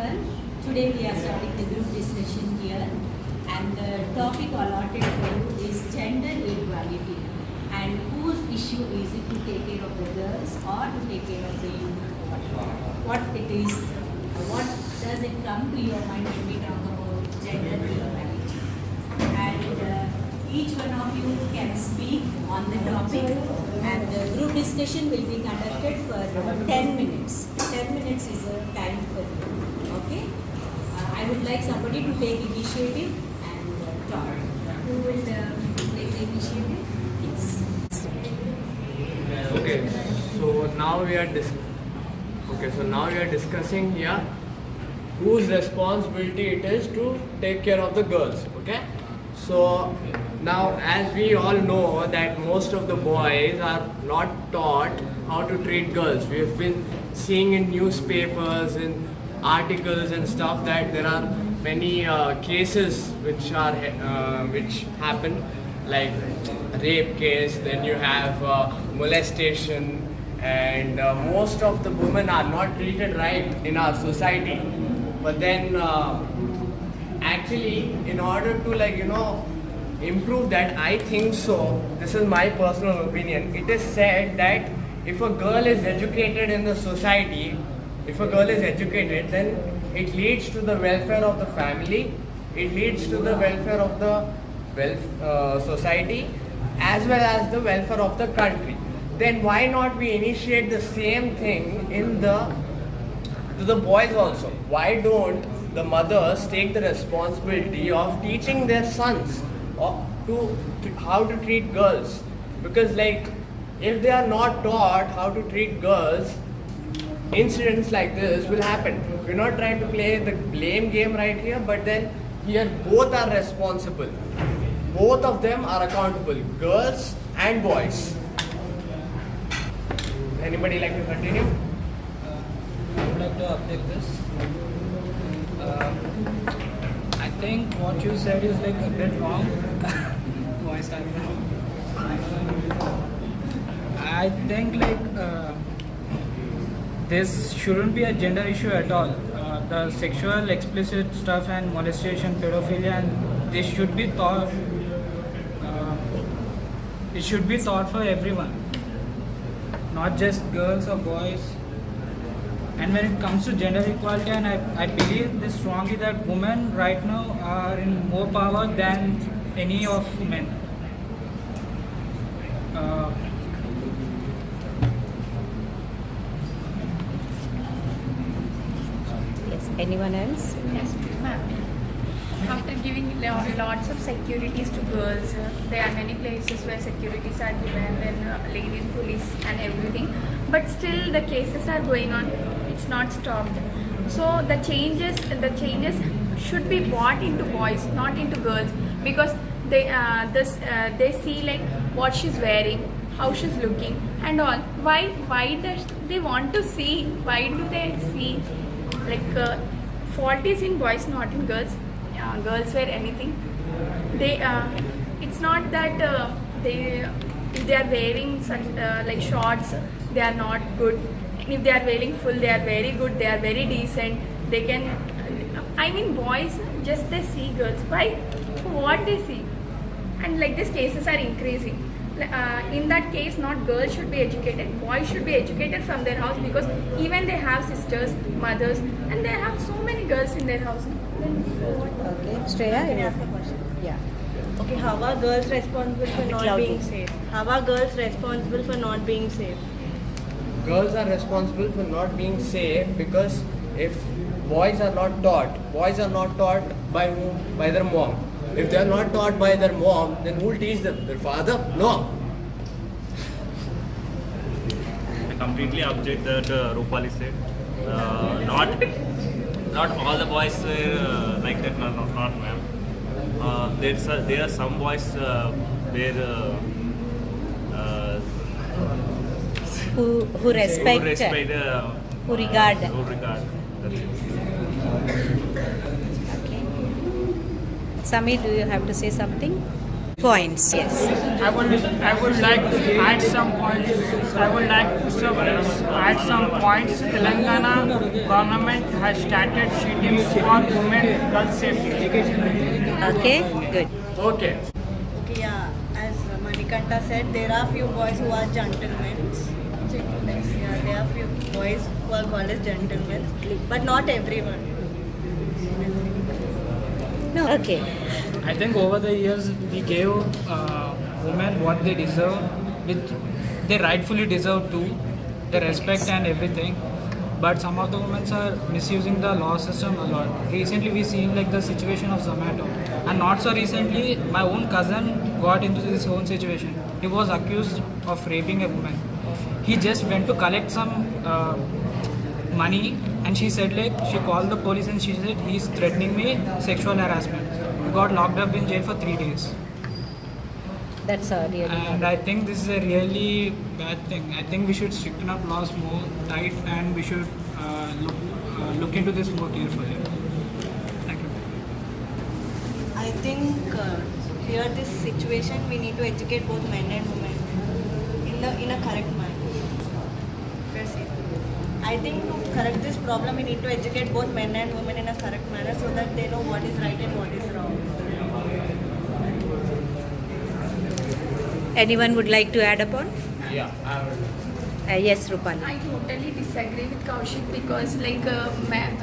everyone. Today we are starting the group discussion here, and the topic allotted for you is gender equality and whose issue is it to take care of the girls or to take care of the youth? What it is, what does it come to your mind when we talk about gender equality? And each one of you can speak on the topic, and the group discussion will be conducted for 10 minutes. 10 minutes is a time for you. Okay? I would like somebody to take initiative and talk. Who will take the initiative? Yes. Okay, so now we are discussing here whose responsibility it is to take care of the girls. Okay, so now as we all know that most of the boys are not taught how to treat girls. We have been seeing in newspapers, in articles and stuff that there are many cases which happen, like rape case, then you have molestation, and most of the women are not treated right in our society. But then actually, in order to improve that, I think so, this is my personal opinion, it is said that if a girl is educated in the society, if a girl is educated, then it leads to the welfare of the family, it leads to the welfare of the society, as well as the welfare of the country. Then why not we initiate the same thing to the boys also? Why don't the mothers take the responsibility of teaching their sons to how to treat girls? Because if they are not taught how to treat girls, incidents like this will happen. We're not trying to play the blame game right here, but then here both are responsible. Both of them are accountable, girls and boys. Anybody like to continue? I would like to update this. I think what you said is a bit wrong. Voice I think this shouldn't be a gender issue at all. The sexual explicit stuff and molestation, pedophilia, and this should be taught. It should be taught for everyone, not just girls or boys. And when it comes to gender equality, and I believe this strongly that women right now are in more power than any of men. Yes. Anyone else? Yes, ma'am. After giving lots of securities to girls, there are many places where securities are given, then ladies, police and everything. But still the cases are going on. It's not stopped. So the changes should be brought into boys, not into girls, because they see what she's wearing, how she's looking, and all. Why does they want to see? Why do they see? Fault is in boys, not in girls. Girls wear anything. It's not that if they are wearing such shorts, they are not good. If they are wearing full, they are very good. They are very decent. They can. Boys just they see girls. Why? For what they see, and these cases are increasing. In that case, not girls should be educated, boys should be educated from their house, because even they have sisters, mothers, and they have so many girls in their house. Okay. Shreya, Can I ask a question? Yeah. Okay, how are girls responsible for not being safe? How are girls responsible for not being safe? Girls are responsible for not being safe because if boys are not taught by whom? By their mom. If they are not taught by their mom, then who will teach them? Their father? No. I completely object that Rupali said. Not all the boys were like that. Not ma'am. There are some boys where Who respect, who regard. That's it. Okay. Samir, do you have to say something? Points, yes. I would like to add some points. I would like to add some points. Telangana government has started schemes for women girl safety. Okay, good. Okay. Okay, yeah. As Manikanta said, there are few boys who are gentlemen. Yeah, there are few boys who are called as gentlemen, but not everyone. No, okay. I think over the years we gave women what they deserve, which they rightfully deserve too, the respect and everything. But some of the women are misusing the law system a lot. Recently we seen like the situation of Zomato, and not so recently my own cousin got into this own situation. He was accused of raping a woman. He just went to collect some money, and she said like she called the police and she said he's threatening me sexual harassment. He got locked up in jail for 3 days. That's really. And I think this is a really bad thing. I think we should stricten up laws more tight, and we should look into this more carefully. Thank you. I think here this situation we need to educate both men and women in a correct manner. That's it. I think to correct this problem we need to educate both men and women in a correct manner so that they know what is right and what is wrong. Anyone would like to add upon? Yeah, I will. Yes, Rupali. I totally disagree with Kaushik because women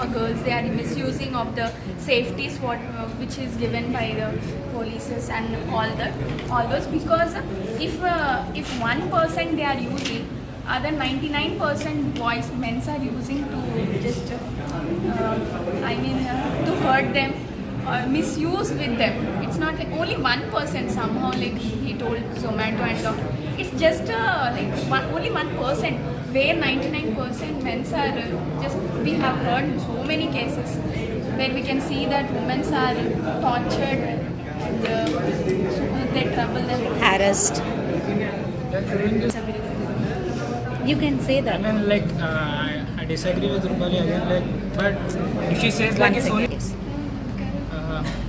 or girls, they are misusing of the safeties which is given by the polices and all those, because if 1% they are using, other 99% boys men are using to just to hurt them or misuse with them. It's not like only 1% somehow, like he told Zomato and all. It's just only 1%, where 99% men are just, we have heard so many cases where we can see that women are tortured and they trouble them. Harassed. You can say I that. mean, like, I disagree with Rupali again, like, but if she says like One it's second. only, Yes.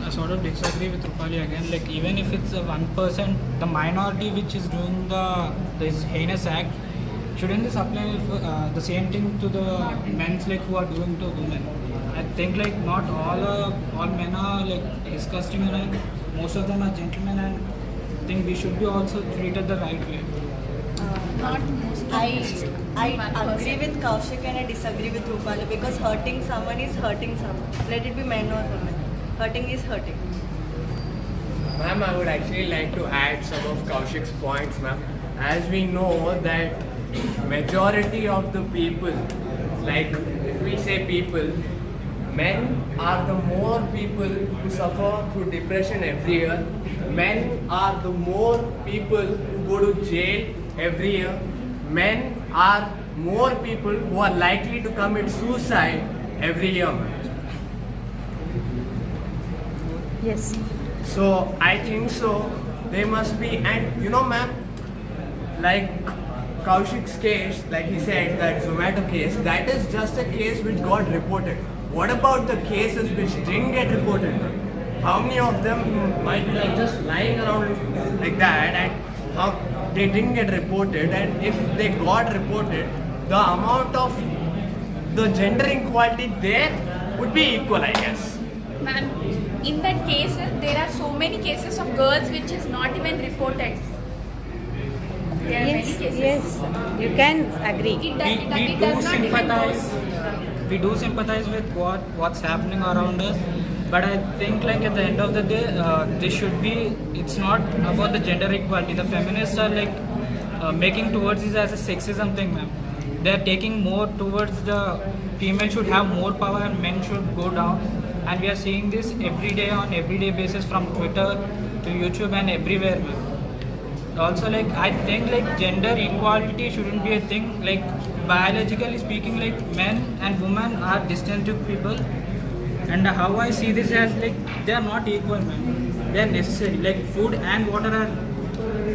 I sort of disagree with Rupali again. Like, even if it's a 1%, the minority which is doing this heinous act, shouldn't this apply the same thing to the men's like who are doing to women? I think like not all men are like disgusting, and most of them are gentlemen, and I think we should be also treated the right way. Not most. I agree with Kaushik and I disagree with Rupali because hurting someone is hurting someone. Let it be men or women. Hurting is hurting. Ma'am, I would actually like to add some of Kaushik's points, ma'am. As we know that majority of the people, like if we say people, men are the more people who suffer through depression every year. Men are the more people who go to jail every year. Men are more people who are likely to commit suicide every year. Yes. So I think so. They must be, and you know, ma'am, like Kaushik's case, like he said, that Zomato case, that is just a case which got reported. What about the cases which didn't get reported? How many of them might be like just lying around like that, and how they didn't get reported? And if they got reported, the amount of the gender equality there would be equal, I guess. Ma'am, in that case, there are so many cases of girls which is not even reported. There are many Yes, cases. yes. You can agree. It does not even goes. We do sympathize with what's happening around us, but I think like at the end of the day, this should be, it's not about the gender equality. The feminists are like making towards this as a sexism thing, ma'am. They are taking more towards the female should have more power and men should go down, and we are seeing this every day on everyday basis from Twitter to YouTube and everywhere, ma'am. Also, like I think like gender equality shouldn't be a thing. Like biologically speaking, like men and women are distinct people, and how I see this as like they are not equal, man. They are necessary. Like food and water are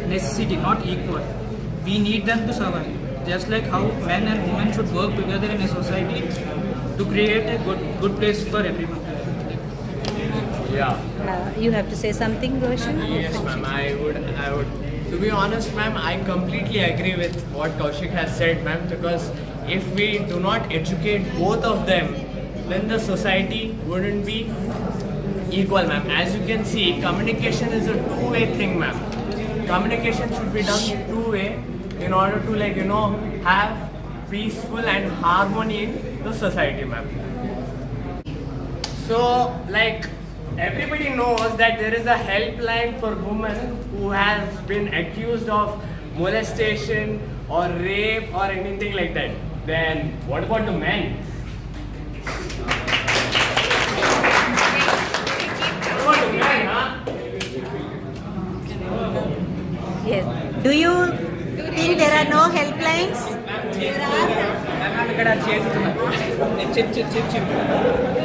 necessity, not equal. We need them to survive. Just like how men and women should work together in a society to create a good place for everyone. Yeah. You have to say something, Roshan? Yes, ma'am. I would. To be honest, ma'am, I completely agree with what Kaushik has said, ma'am. Because if we do not educate both of them, then the society wouldn't be equal, ma'am. As you can see, communication is a two-way thing, ma'am. Communication should be done two-way in order to, like, have peaceful and harmony in the society, ma'am. So, like, everybody knows that there is a helpline for women who has been accused of molestation or rape or anything like that. Then, what about the men? What about the men, huh? Yes. Do you think there are no helplines? There are.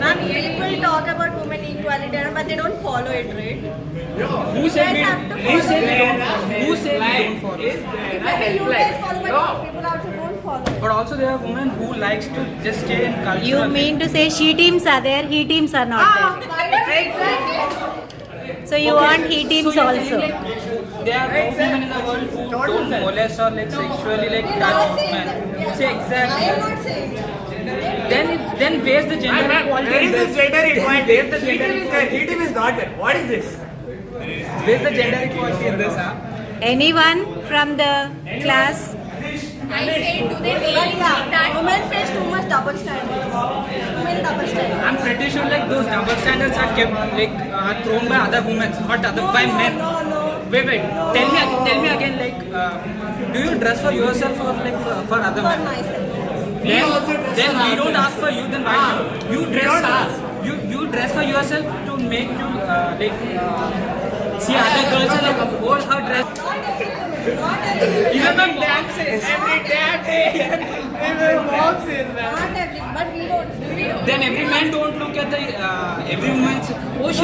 Ma'am, people talk about women equality, but they don't follow it, right? Who said we You guys have to who said we follow don't who said we don't follow? Is there a Maybe you guys follow, helpline? but people also don't follow it. But also there are women who likes to just stay in culture. You mean to say she teams are there, he teams are not there. So you want he teams you're also. saying, like, there are no women in the world who don't molest or like sexually like I'm not touch saying men. that. Say I am exactly. not saying that. Then where's the gender equality? Where is in the this? gender equality? Where's the gender He equality? team is not there. What is this? Where's the gender equality in this? Huh? Anyone from the class? I say, do they really But yeah, need that? women face too much double standards. Women double standards. I'm pretty sure like those double standards are kept like thrown by other women, not other by men. No. Wait. Tell me again. Like, do you dress for yourself or like for other For men? myself. Then we don't ask for you. Then why you We dress? don't ask. You dress for yourself to make you see other girls are like hold her dress. Even my mom says. Every damn day. Even mom says, man. Not every, but we don't. Then every man don't look at the every woman. Oh, she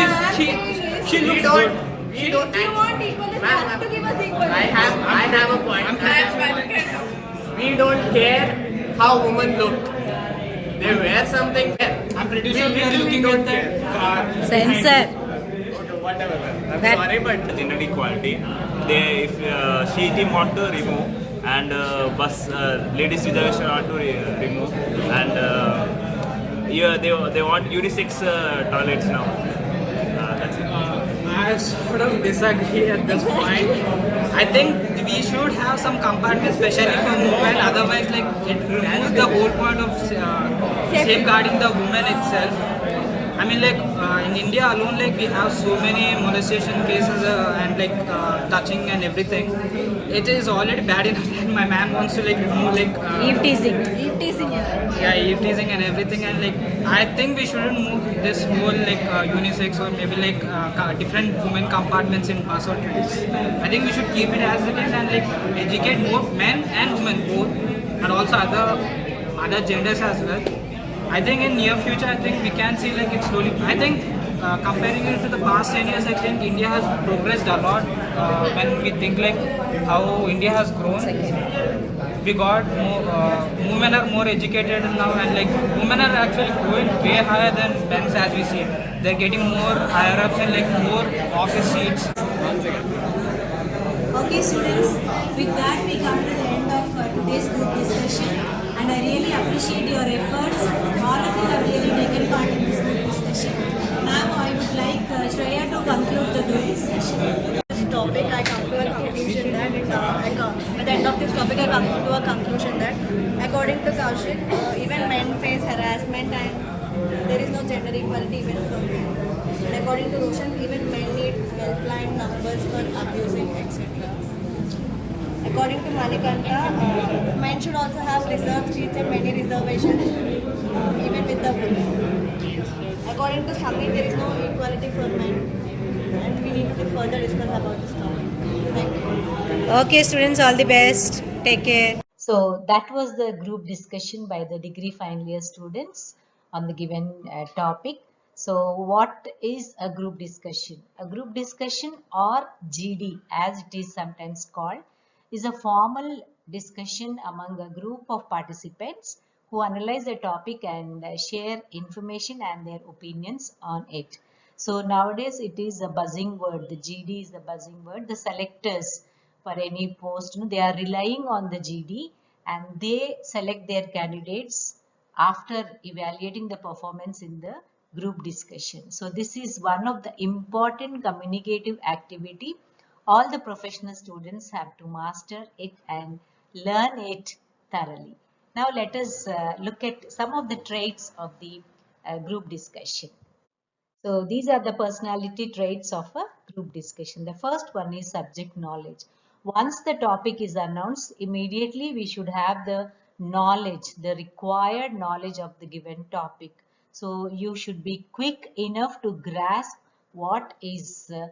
looks good. We don't. If you want equal, then you Ma'am, have to give us equal. I have a point. We don't care how women look. They wear something. I'm pretty sure we are looking at that car. Censor. Whatever, man. I'm That- sorry, but Gender equality. They, if she team want to remove and bus ladies reservation want to remove and yeah, they want unisex toilets now. That's it. I sort of disagree at this point. I think we should have some compartment, especially for women. Otherwise, like it removes the whole point of safeguarding the woman itself. I mean, like in India alone, like we have so many molestation cases and like touching and everything. It is already bad enough that my man wants to like remove like Eve teasing. Eve teasing, yeah. yeah, eve teasing and everything, and like I think we shouldn't move this whole like unisex or maybe like different women compartments in bus or trains. I think we should keep it as it is and like educate more men and women both, and also other genders as well. I think in near future, I think we can see like it slowly. I think comparing it to the past 10 years, I think India has progressed a lot. When we think like how India has grown, we got more, women are more educated now, and like women are actually going way higher than men as we see. They're getting more higher ups and like more office seats. Okay, students, with that we come to the end of today's group discussion, and I really appreciate your efforts. All of you have really taken part in this group discussion. Now I would like Shreya to conclude the group discussion. This topic, I come to a conclusion that at the end of this topic, I come to a conclusion that according to Kaushik, even men face harassment and there is no gender equality even for men. And according to Roshan, even men need helpline numbers for abusing, etc. According to Manikanta, men should also have reserved seats and many reservations, even with the women. According to Samir, there is no equality for men, and we need to further discuss about this topic. Thank you. Okay, students, all the best. Take care. So that was the group discussion by the degree final year students on the given topic. So what is a group discussion? A group discussion, or GD as it is sometimes called, is a formal discussion among a group of participants who analyze a topic and share information and their opinions on it. So nowadays it is a buzzing word. The GD is the buzzing word. The selectors for any post, they are relying on the GD and they select their candidates after evaluating the performance in the group discussion. So this is one of the important communicative activity. All the professional students have to master it and learn it thoroughly. Now let us look at some of the traits of the group discussion. So these are the personality traits of a group discussion. The first one is subject knowledge. Once the topic is announced, immediately we should have the knowledge, the required knowledge of the given topic. So you should be quick enough to grasp what is the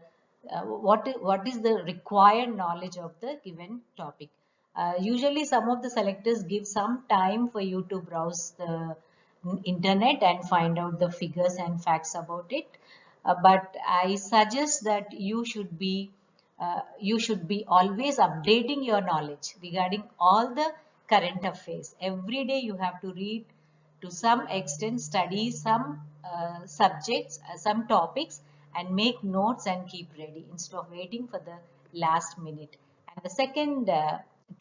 required knowledge of the given topic. Usually some of the selectors give some time for you to browse the internet and find out the figures and facts about it. But I suggest that you should be always updating your knowledge regarding all the current affairs. Every day you have to read, to some extent study some subjects, some topics, and make notes and keep ready instead of waiting for the last minute. And the second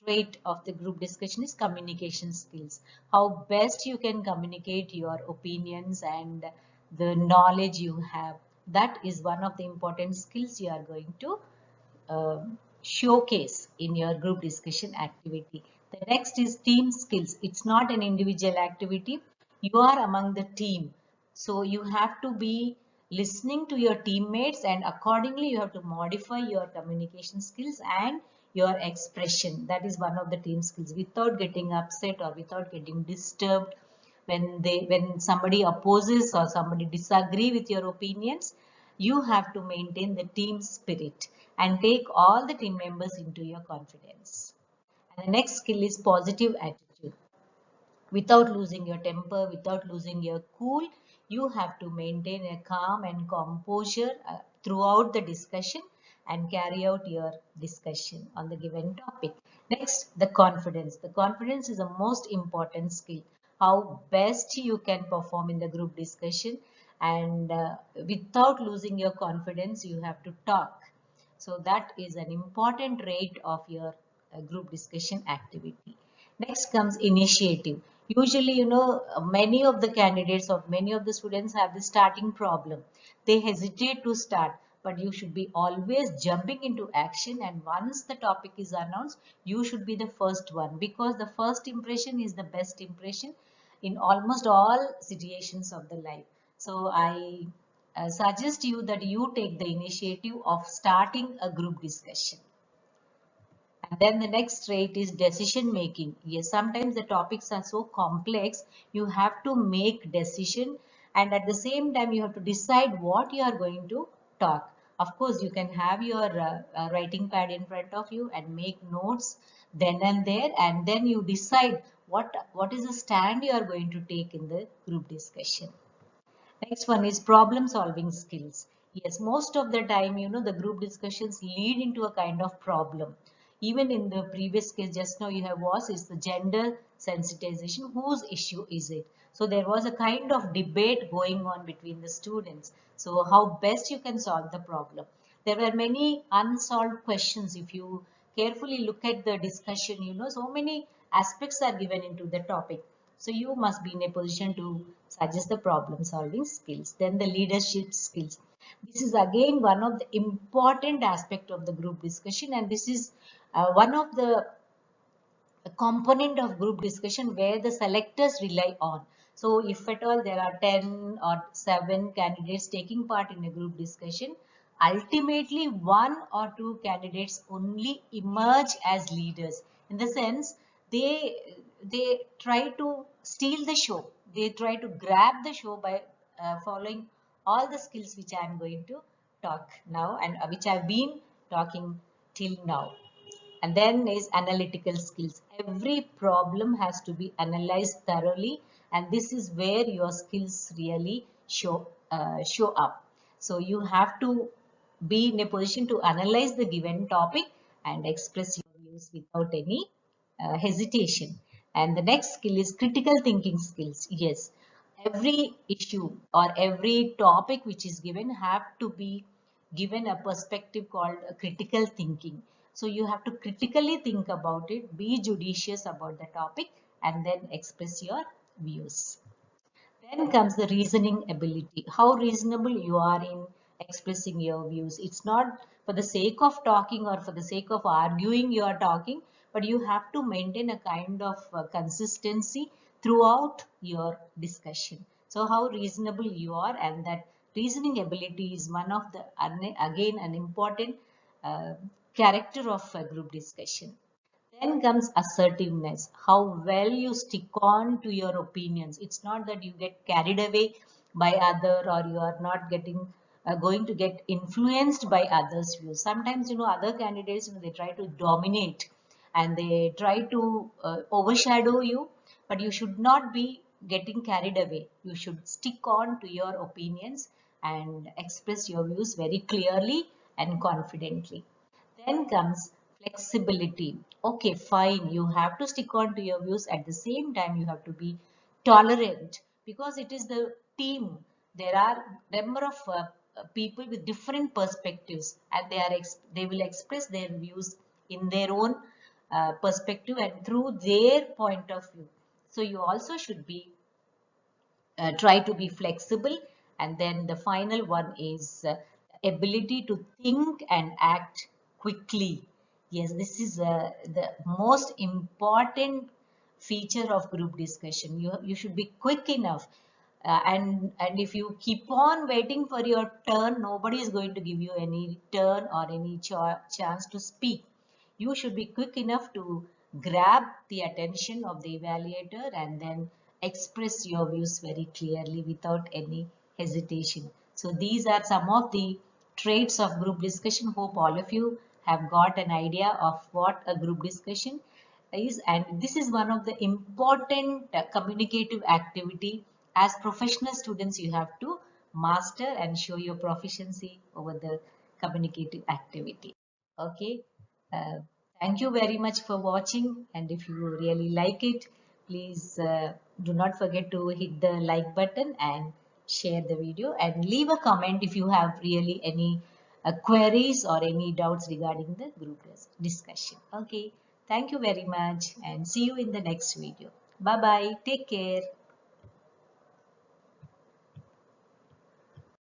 trait of the group discussion is communication skills. How best you can communicate your opinions and the knowledge you have. That is one of the important skills you are going to showcase in your group discussion activity. The next is team skills. It's not an individual activity. You are among the team. So you have to be listening to your teammates and accordingly you have to modify your communication skills and your expression. That is one of the team skills without getting upset or without getting disturbed when somebody opposes or somebody disagree with your opinions. You have to maintain the team spirit and take all the team members into your confidence. And the next skill is positive attitude. Without losing your temper, without losing your cool, you have to maintain a calm and composure throughout the discussion and carry out your discussion on the given topic. Next, the confidence. The confidence is the most important skill. How best you can perform in the group discussion, and without losing your confidence, you have to talk. So that is an important trait of your group discussion activity. Next comes initiative. Usually, many of the candidates or many of the students have the starting problem. They hesitate to start, but you should be always jumping into action. And once the topic is announced, you should be the first one because the first impression is the best impression in almost all situations of the life. So I suggest you that you take the initiative of starting a group discussion. And then the next trait is decision making. Yes, sometimes the topics are so complex, you have to make decision and at the same time you have to decide what you are going to talk. Of course, you can have your writing pad in front of you and make notes then and there and then you decide what is the stand you are going to take in the group discussion. Next one is problem solving skills. Yes, most of the time, the group discussions lead into a kind of problem. Even in the previous case, just now you have was is the gender sensitization. Whose issue is it? So there was a kind of debate going on between the students. So how best you can solve the problem. There were many unsolved questions. If you carefully look at the discussion, so many aspects are given into the topic. So you must be in a position to suggest the problem solving skills. Then the leadership skills. This is again one of the important aspect of the group discussion and this is one of the a component of group discussion where the selectors rely on. So if at all there are 10 or 7 candidates taking part in a group discussion, ultimately one or two candidates only emerge as leaders. In the sense, they try to steal the show. They try to grab the show by following all the skills which I am going to talk now and which I have been talking till now. And then is analytical skills. Every problem has to be analyzed thoroughly and this is where your skills really show up. So you have to be in a position to analyze the given topic and express your views without any hesitation. And the next skill is critical thinking skills. Yes, every issue or every topic which is given have to be given a perspective called critical thinking. So you have to critically think about it, be judicious about the topic, and then express your views. Then comes the reasoning ability. How reasonable you are in expressing your views. It's not for the sake of talking or for the sake of arguing you are talking, but you have to maintain a kind of consistency throughout your discussion. So how reasonable you are, and that reasoning ability is one of the, again, an important character of a group discussion. Then comes assertiveness, how well you stick on to your opinions. It's not that you get carried away by other, or you are not getting going to get influenced by others' views. Sometimes, other candidates, they try to dominate and they try to overshadow you, but you should not be getting carried away. You should stick on to your opinions and express your views very clearly and confidently. Then comes flexibility. Okay, fine, you have to stick on to your views. At the same time, you have to be tolerant, because it is the team. There are number of people with different perspectives, and they will express their views in their own perspective and through their point of view. So you also should be try to be flexible. And then the final one is ability to think and act quickly. Yes, this is the most important feature of group discussion. You should be quick enough, and if you keep on waiting for your turn, nobody is going to give you any turn or any chance to speak. You should be quick enough to grab the attention of the evaluator and then express your views very clearly without any hesitation. So these are some of the traits of group discussion. Hope all of you have got an idea of what a group discussion is, and this is one of the important communicative activity. As professional students, you have to master and show your proficiency over the communicative activity. Okay. uh, Thank you very much for watching, and if you really like it, please do not forget to hit the like button and share the video, and leave a comment if you have really any queries or any doubts regarding the group discussion. Okay, thank you very much, and see you in the next video. Bye bye, take care.